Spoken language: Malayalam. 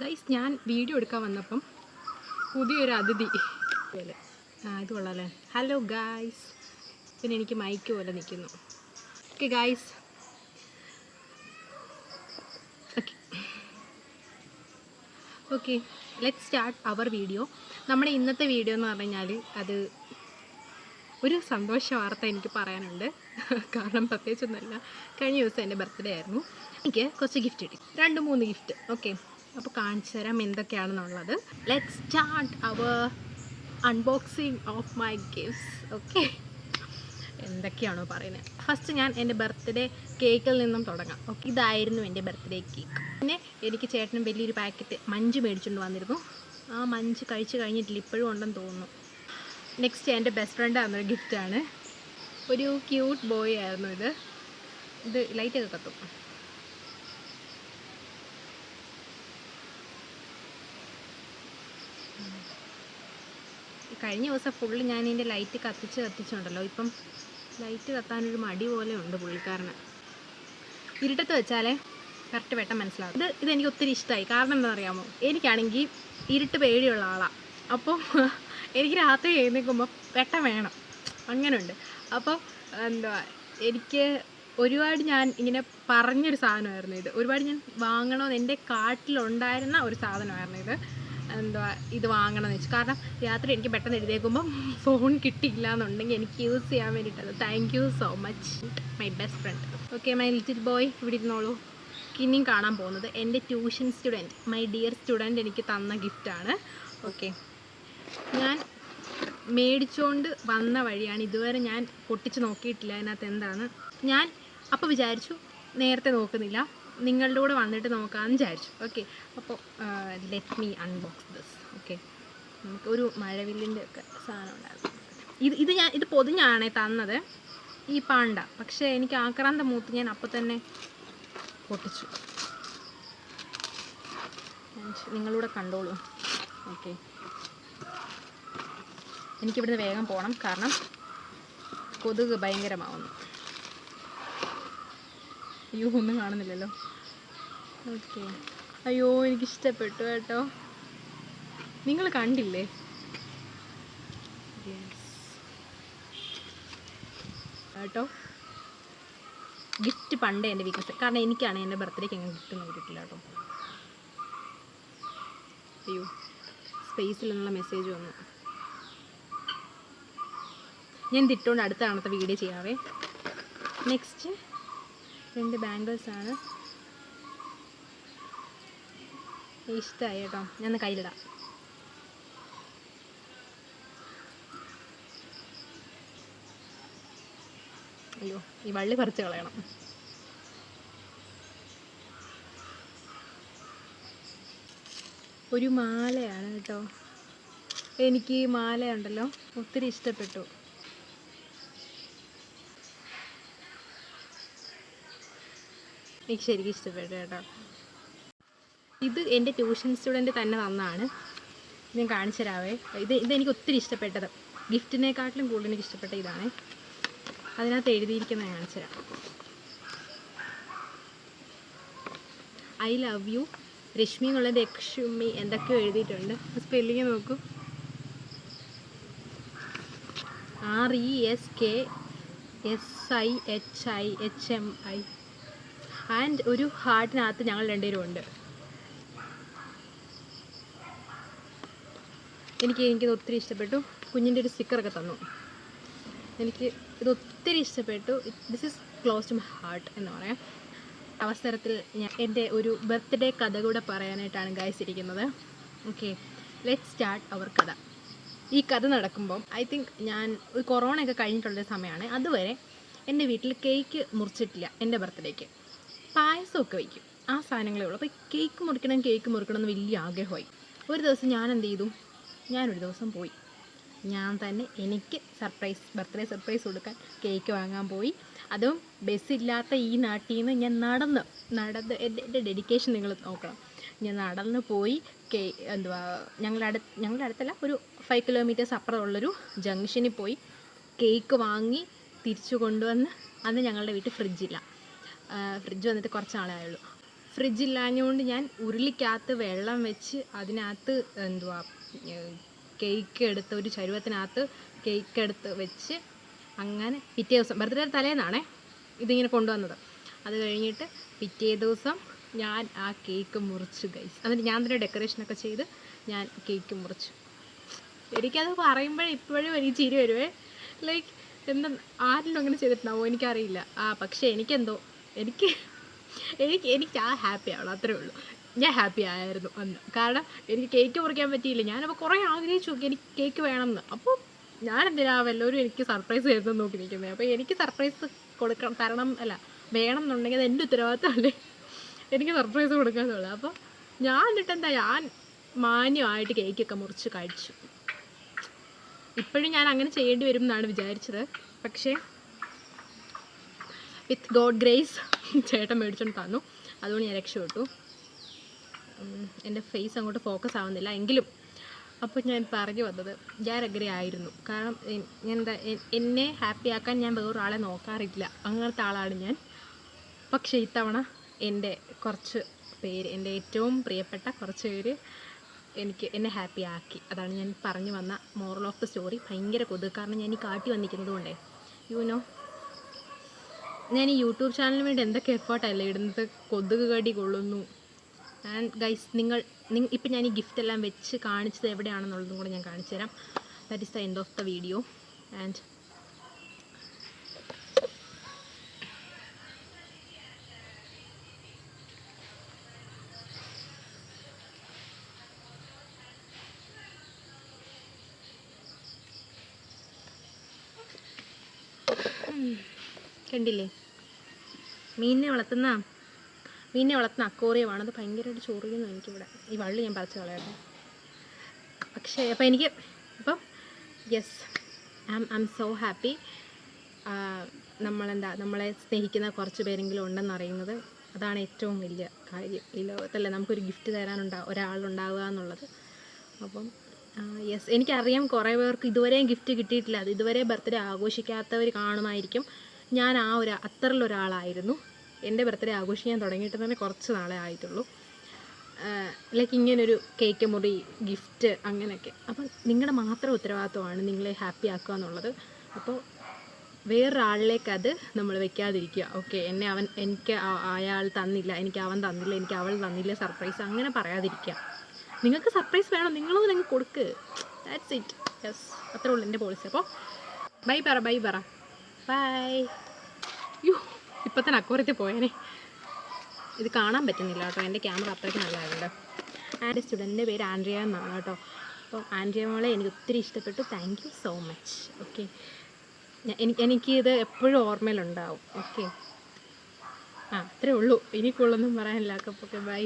ഗൈസ്, ഞാൻ വീഡിയോ എടുക്കാൻ വന്നപ്പം പുതിയൊരു അതിഥി പോലെ ഇത് കൊള്ളാമല്ലേ. Hello guys. പിന്നെ എനിക്ക് മൈക്ക് പോലെ നിൽക്കുന്നു. Okay guys, okay let's start our video. നമ്മുടെ ഇന്നത്തെ വീഡിയോ എന്ന് പറഞ്ഞു കഴിഞ്ഞാൽ അത് ഒരു സന്തോഷ വാർത്ത എനിക്ക് പറയാനുണ്ട്. കാരണം പ്രത്യേകിച്ചൊന്നുമല്ല, കഴിഞ്ഞ ദിവസം എൻ്റെ ബർത്ത്ഡേ ആയിരുന്നു. എനിക്ക് കുറച്ച് ഗിഫ്റ്റ് കിട്ടി, 2-3 ഗിഫ്റ്റ്. ഓക്കെ, അപ്പോൾ കാണിച്ചു തരാം എന്തൊക്കെയാണെന്നുള്ളത്. Let's start our unboxing of my gifts. Okay, എന്തൊക്കെയാണോ പറയുന്നത്. ഫസ്റ്റ് ഞാൻ എൻ്റെ ബർത്ത്ഡേ കേക്കിൽ നിന്നും തുടങ്ങാം. ഓക്കെ, ഇതായിരുന്നു എൻ്റെ ബർത്ത്ഡേ കേക്ക്. പിന്നെ എനിക്ക് ചേട്ടനും വലിയൊരു പാക്കറ്റ് മഞ്ച് മേടിച്ചുകൊണ്ട് വന്നിരുന്നു. ആ മഞ്ച് കഴിച്ച് കഴിഞ്ഞിട്ടില്ല, ഇപ്പോഴും ഉണ്ടെന്ന് തോന്നുന്നു. നെക്സ്റ്റ് എൻ്റെ ബെസ്റ്റ് ഫ്രണ്ട് തന്നൊരു ഗിഫ്റ്റാണ്. ഒരു ക്യൂട്ട് ബോയ് ആയിരുന്നു ഇത് ലൈറ്റൊക്കെ കത്തും. കഴിഞ്ഞ ദിവസം ഫുള്ള് ഞാൻ ഇതിൻ്റെ ലൈറ്റ് കത്തിച്ചുണ്ടല്ലോ. ഇപ്പം ലൈറ്റ് കത്താനൊരു മടി പോലെ ഉണ്ട് പുള്ളിക്കാരന്. ഇരുട്ടത്ത് വെച്ചാലേ കറക്റ്റ് വെട്ടം മനസ്സിലാവും. ഇതെനിക്ക് ഒത്തിരി ഇഷ്ടമായി. കാരണം എന്താ അറിയാമോ, എനിക്കാണെങ്കിൽ ഇരുട്ട് പേടിയുള്ള ആളാണ്. അപ്പോൾ എനിക്ക് രാത്രി എഴുന്നേൽക്കുമ്പോൾ വെട്ടം വേണം, അങ്ങനെയുണ്ട്. അപ്പോൾ എനിക്ക് ഒരുപാട് ഞാൻ ഇങ്ങനെ പറഞ്ഞൊരു സാധനമായിരുന്നു ഇത്. ഒരുപാട് ഞാൻ വാങ്ങണമെന്ന് എൻ്റെ കാട്ടിലുണ്ടായിരുന്ന ഒരു സാധനമായിരുന്നു ഇത് വാങ്ങണമെന്ന് വെച്ചു. കാരണം രാത്രി എനിക്ക് പെട്ടെന്ന് എഴുതേക്കുമ്പം ഫോൺ കിട്ടിയില്ല എന്നുണ്ടെങ്കിൽ എനിക്ക് യൂസ് ചെയ്യാൻ വേണ്ടിയിട്ടത്. Thank you so much my best friend. Okay, my little boy ഇവിടെ ഇരുന്നോളൂ. ഇനിയും കാണാൻ പോകുന്നത് എൻ്റെ tuition student, my dear student എനിക്ക് തന്ന ഗിഫ്റ്റാണ്. ഓക്കെ, ഞാൻ മേടിച്ചുകൊണ്ട് വന്ന വഴിയാണ്. ഇതുവരെ ഞാൻ പൊട്ടിച്ച് നോക്കിയിട്ടില്ല അതിനകത്ത് എന്താണ്. ഞാൻ അപ്പോൾ വിചാരിച്ചു നേരത്തെ നോക്കുന്നില്ല, നിങ്ങളുടെ കൂടെ വന്നിട്ട് നോക്കാമെന്ന് വിചാരിച്ചു. ഓക്കെ, അപ്പോൾ let me unbox this. Okay, നമുക്ക് ഒരു മഴവില്ലിൻ്റെ ഒക്കെ സാധനം ഉണ്ടായിരുന്നു. ഇത് പൊതിഞ്ഞാണേ തന്നത്, ഈ പാണ്ട. പക്ഷേ എനിക്ക് ആക്രാന്ത മൂത്ത് ഞാൻ അപ്പോൾ തന്നെ പൊട്ടിച്ചു. നിങ്ങളൂടെ കണ്ടോളൂ. ഓക്കെ, എനിക്കിവിടുന്ന് വേഗം പോകണം, കാരണം കൊതുക് ഭയങ്കരമാവുന്നു. അയ്യോ, ഒന്നും കാണുന്നില്ലല്ലോ. ഓക്കെ, അയ്യോ എനിക്കിഷ്ടപ്പെട്ടു കേട്ടോ. നിങ്ങൾ കണ്ടില്ലേ? കേട്ടോ, ഗിഫ്റ്റ് പണ്ടേ എൻ്റെ വീക്ക്നെസ്. കാരണം എനിക്കാണ് എൻ്റെ ബർത്ത്ഡേക്ക് എങ്ങനെ ഗിഫ്റ്റ് ഒന്നും കിട്ടിയിട്ടില്ല കേട്ടോ. അയ്യോ, സ്പേസിൽ നിന്നുള്ള മെസ്സേജ് വന്നു. ഞാൻ തിട്ടുകൊണ്ട് അടുത്ത കാണത്തെ വീഡിയോ ചെയ്യാവേ. നെക്സ്റ്റ് 2 ബാംഗിൾസാണ്. ഇഷ്ടമായി കേട്ടോ, ഞാൻ കയ്യിലിടാം. അയ്യോ, ഈ വള്ളി പറിച്ച് കളയണം. ഒരു മാലയാണ് കേട്ടോ. എനിക്ക് ഈ മാലയുണ്ടല്ലോ ഒത്തിരി ഇഷ്ടപ്പെട്ടു. എനിക്ക് ശരിക്കും ഇഷ്ടപ്പെട്ടു കേട്ടോ. ഇത് എൻ്റെ ട്യൂഷൻ സ്റ്റുഡൻറ്റ് തന്നെ തന്നാണ്. ഞാൻ കാണിച്ചു തരാവേ. ഇതെനിക്ക് ഒത്തിരി ഇഷ്ടപ്പെട്ടത്, ഗിഫ്റ്റിനെക്കാട്ടിലും കൂടുതൽ എനിക്ക് ഇഷ്ടപ്പെട്ട ഇതാണ്. അതിനകത്ത് എഴുതിയിരിക്കുന്നത് കാണിച്ചു തരാം. ഐ ലവ് യു രശ്മി എന്നുള്ള ലക്ഷ്മി എന്തൊക്കെയോ എഴുതിയിട്ടുണ്ട്. സ്പെല്ലിങ് നോക്കൂ. RESKSIHIHMI. ആൻഡ് ഒരു ഹാർട്ടിനകത്ത് ഞങ്ങൾ 2 പേരും ഉണ്ട്. എനിക്കിത് ഒത്തിരി ഇഷ്ടപ്പെട്ടു. കുഞ്ഞിൻ്റെ ഒരു സ്റ്റിക്കറൊക്കെ തന്നു. എനിക്ക് ഇത് ഒത്തിരി ഇഷ്ടപ്പെട്ടു. This is close to my heart എന്ന് പറയാം. അവസരത്തിൽ ഞാൻ എൻ്റെ ഒരു ബർത്ത്ഡേ കഥ കൂടെ പറയാനായിട്ടാണ് ഗൈസ് ഇരിക്കുന്നത്. ഓക്കെ, ലെറ്റ്സ് സ്റ്റാർട്ട് അവർ കഥ. ഈ കഥ നടക്കുമ്പം ഐ തിങ്ക് ഞാൻ ഒരു കൊറോണയൊക്കെ കഴിഞ്ഞിട്ടുള്ളൊരു സമയമാണ്. അതുവരെ എൻ്റെ വീട്ടിൽ കേക്ക് മുറിച്ചിട്ടില്ല. എൻ്റെ ബർത്ത്ഡേക്ക് പായസമൊക്കെ വയ്ക്കും, ആ സാധനങ്ങളേ ഉള്ളൂ. അപ്പോൾ കേക്ക് മുറിക്കണം എന്ന് വലിയ ആഗ്രഹമായി. ഒരു ദിവസം ഞാൻ എന്ത് ചെയ്തു, ഞാനൊരു ദിവസം പോയി. ഞാൻ തന്നെ എനിക്ക് ബർത്ത്ഡേ സർപ്രൈസ് കൊടുക്കാൻ കേക്ക് വാങ്ങാൻ പോയി. അതും ബസ്സില്ലാത്ത ഈ നാട്ടിൽ നിന്ന് ഞാൻ നടന്ന് എൻ്റെ ഡെഡിക്കേഷൻ നിങ്ങൾ നോക്കണം. ഞാൻ നടന്ന് പോയി ഞങ്ങളുടെ അടുത്തല്ല, ഒരു 5 കിലോമീറ്റേഴ്സ് അപ്പുറമുള്ളൊരു ജംഗ്ഷനിൽ പോയി കേക്ക് വാങ്ങി തിരിച്ചു കൊണ്ടുവന്ന്. അന്ന് ഞങ്ങളുടെ വീട്ടിൽ ഫ്രിഡ്ജ് വന്നിട്ട് കുറച്ച് നാളേ ആയുള്ളൂ. ഫ്രിഡ്ജില്ലാഞ്ഞുകൊണ്ട് ഞാൻ ഉരുളിക്കകത്ത് വെള്ളം വെച്ച് അതിനകത്ത് എന്തുവാ കേക്ക് എടുത്ത് ഒരു ചരുവത്തിനകത്ത് കേക്ക് എടുത്ത് വെച്ച് അങ്ങനെ പിറ്റേ ദിവസം ബർത്ത്ഡേ തലേന്നാണേ ഇതിങ്ങനെ കൊണ്ടുവന്നത്. അത് കഴിഞ്ഞിട്ട് പിറ്റേ ദിവസം ഞാൻ ആ കേക്ക് മുറിച്ചു ഗൈസ്. എന്നിട്ട് ഞാൻ തന്നെ ഡെക്കറേഷനൊക്കെ ചെയ്ത് ഞാൻ കേക്ക് മുറിച്ചു. എനിക്കത് പറയുമ്പോഴേ ഇപ്പോഴും എനിക്ക് ചിരി വരുവേ. ലൈക്ക് എന്താ ആരെങ്കിലും അങ്ങനെ ചെയ്തിട്ടുണ്ടാവോ എനിക്കറിയില്ല. പക്ഷേ എനിക്കെന്തോ എനിക്ക് ആ ഹാപ്പി ആവണം, അത്രേ ഉള്ളൂ. ഞാൻ ഹാപ്പി ആയിരുന്നു അന്ന്. കാരണം എനിക്ക് കേക്ക് മുറിക്കാൻ പറ്റിയില്ല. ഞാനപ്പോൾ കുറേ ആഗ്രഹിച്ചു എനിക്ക് കേക്ക് വേണമെന്ന്. അപ്പോൾ ഞാനെന്തിനാ വല്ലവരും എനിക്ക് സർപ്രൈസ് തരുന്നത് നോക്കി നിൽക്കുന്നത്. അപ്പോൾ എനിക്ക് സർപ്രൈസ് വേണം എന്നുണ്ടെങ്കിൽ അത് എൻ്റെ ഉത്തരവാദിത്തമല്ലേ, എനിക്ക് സർപ്രൈസ് കൊടുക്കാന്നുള്ളത്. അപ്പോൾ ഞാൻ എന്നിട്ടെന്താ ഞാൻ മാന്യമായിട്ട് കേക്കൊക്കെ മുറിച്ച് കഴിച്ചു. ഇപ്പോഴും ഞാൻ അങ്ങനെ ചെയ്യേണ്ടി വരും എന്നാണ് വിചാരിച്ചത്. പക്ഷേ വിത്ത് ഗോഡ് ഗ്രേസ് ചേട്ടൻ മേടിച്ചോണ്ട് തന്നു, അതുകൊണ്ട് ഞാൻ രക്ഷപ്പെട്ടു. എൻ്റെ ഫേസ് അങ്ങോട്ട് ഫോക്കസ് ആവുന്നില്ല എങ്കിലും. അപ്പോൾ ഞാൻ പറഞ്ഞു വന്നത് ഞാൻ അഗ്രേ ആയിരുന്നു. കാരണം എന്നെ ഹാപ്പിയാക്കാൻ ഞാൻ വേറൊരാളെ നോക്കാറില്ല, അങ്ങനത്തെ ആളാണ് ഞാൻ. പക്ഷേ ഇത്തവണ എൻ്റെ കുറച്ച് പേര്, എൻ്റെ ഏറ്റവും പ്രിയപ്പെട്ട കുറച്ച് പേര് എന്നെ ഹാപ്പി ആക്കി. അതാണ് ഞാൻ പറഞ്ഞു വന്ന മോറൽ ഓഫ് ദ സ്റ്റോറി. ഭയങ്കര കൊതുക്, കാരണം ഞാൻ ഈ കാട്ടി വന്നിരിക്കുന്നത് കൊണ്ടേ ഞാൻ ഈ യൂട്യൂബ് ചാനലിന് വേണ്ടി എന്തൊക്കെ എഫേർട്ടല്ലേ ഇടുന്നത്. കൊതുക് കടി കൊള്ളുന്നു. ആൻഡ് ഗൈസ് ഇപ്പം ഞാൻ ഈ ഗിഫ്റ്റ് എല്ലാം വെച്ച് കാണിച്ചത് എവിടെയാണെന്നുള്ളതും കൂടെ ഞാൻ കാണിച്ചു തരാം. That is the end of the video. And കണ്ടില്ലേ, മീനിനെ വളർത്തുന്ന അക്വേറിയമാണ്. അത് ഭയങ്കരമായിട്ട് ചൊറിയുന്നു എനിക്കിവിടെ. ഈ വള്ളി ഞാൻ പറിച്ച് കളയായിരുന്നു. പക്ഷേ അപ്പോൾ എനിക്ക് yes I am so happy. നമ്മളെ സ്നേഹിക്കുന്ന കുറച്ച് പേരെങ്കിലും ഉണ്ടെന്നറിയുന്നത്, അതാണ് ഏറ്റവും വലിയ കാര്യം ഈ ലോകത്തല്ലേ. നമുക്കൊരു ഗിഫ്റ്റ് ഒരാളുണ്ടാവുക എന്നുള്ളത്. അപ്പം യെസ്, എനിക്കറിയാം കുറേ പേർക്ക് ഇതുവരെയും ഗിഫ്റ്റ് കിട്ടിയിട്ടില്ല. അത് ഇതുവരെ ബർത്ത്ഡേ ആഘോഷിക്കാത്തവർ കാണുമായിരിക്കും. ഞാൻ അത്തരത്തിലൊരാളായിരുന്നു. എൻ്റെ ബർത്ത്ഡേ ആഘോഷിക്കാൻ തുടങ്ങിയിട്ട് തന്നെ കുറച്ച് നാളെ ആയിട്ടുള്ളൂ. ലൈക്ക് ഇങ്ങനൊരു കേക്ക് മുറി, ഗിഫ്റ്റ്, അങ്ങനെയൊക്കെ. അപ്പം നിങ്ങളുടെ മാത്രം ഉത്തരവാദിത്വമാണ് നിങ്ങളെ ഹാപ്പി ആക്കുക എന്നുള്ളത്. അപ്പോൾ വേറൊരാളിലേക്ക് അത് നമ്മൾ വെക്കാതിരിക്കുക. ഓക്കെ, എനിക്ക് അയാൾ തന്നില്ല, എനിക്ക് അവൻ തന്നില്ല, എനിക്ക് അവൾ തന്നില്ല സർപ്രൈസ്, അങ്ങനെ പറയാതിരിക്കുക. നിങ്ങൾക്ക് സർപ്രൈസ് വേണം, നിങ്ങൾക്ക് കൊടുക്ക്. That's it. യെസ്, അത്രേ ഉള്ളൂ എൻ്റെ പോളിസി. അപ്പോൾ ബൈ പറ ബൈ. ഇപ്പം തന്നെ അക്വേറിയത്തിൽ പോയേനെ. ഇത് കാണാൻ പറ്റുന്നില്ല കേട്ടോ, എൻ്റെ ക്യാമറ അത്രയ്ക്ക് നല്ലതായതുകൊണ്ട്. എൻ്റെ സ്റ്റുഡൻറ്റിൻ്റെ പേര് ആൻഡ്രിയ എന്നാണ് കേട്ടോ. അപ്പോൾ ആൻഡ്രിയ മോളെ എനിക്ക് ഒത്തിരി ഇഷ്ടപ്പെട്ടു. Thank you so much. Okay, എനിക്കിത് എപ്പോഴും ഓർമ്മയിലുണ്ടാവും. ഓക്കെ, അത്രേ ഉള്ളൂ, ഇനി കൂടുതലൊന്നും പറയാനില്ല. അപ്പോൾ ഓക്കെ, ബൈ.